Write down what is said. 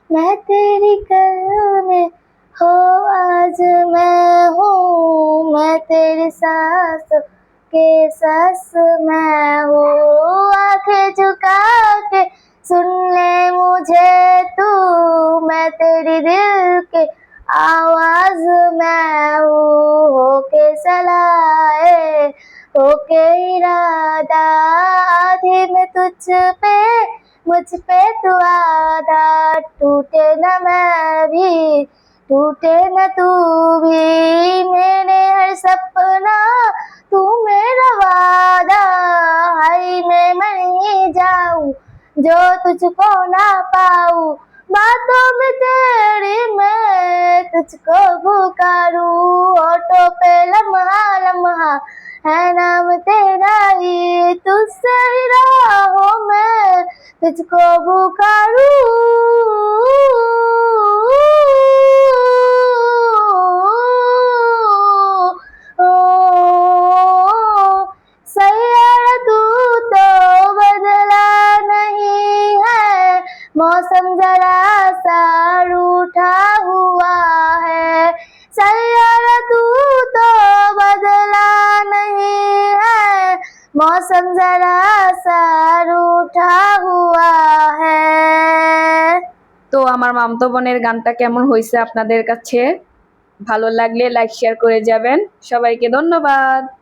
मैं तेरी कल में हो आज मैं हूँ, मैं तेरी सांसों के सांस मैं हूँ। आंखें झुका के सुन ले मुझे तू, मैं तेरी दिल के आवाज मैं हूँ। होके सलाए होके इरादा, आधी में तुझ पे मुझ पे तू आधा। टूटे न मैं भी टूटे न तू भी, मेरे हर सपना तू मेरा वादा। हाय मैं नहीं जाऊं जो तुझको ना पाऊं, बातों में तेरी मैं तुझको पुकारूं। होठों पे लम्हा लम्हा है नाम तेरा ही, तुझसे ही राहों में तुझको पुकारूं। सैयारा तू तो बदला नहीं है, मौसम जरा सा रूठा हुआ है। सैयारा तू तो बदला नहीं है, मौसम जरा सा रूठा हुआ है। তো আমার মামতো বোনের গানটা কেমন হয়েছে আপনাদের কাছে? ভালো লাগলে লাইক শেয়ার করে যাবেন। সবাইকে ধন্যবাদ।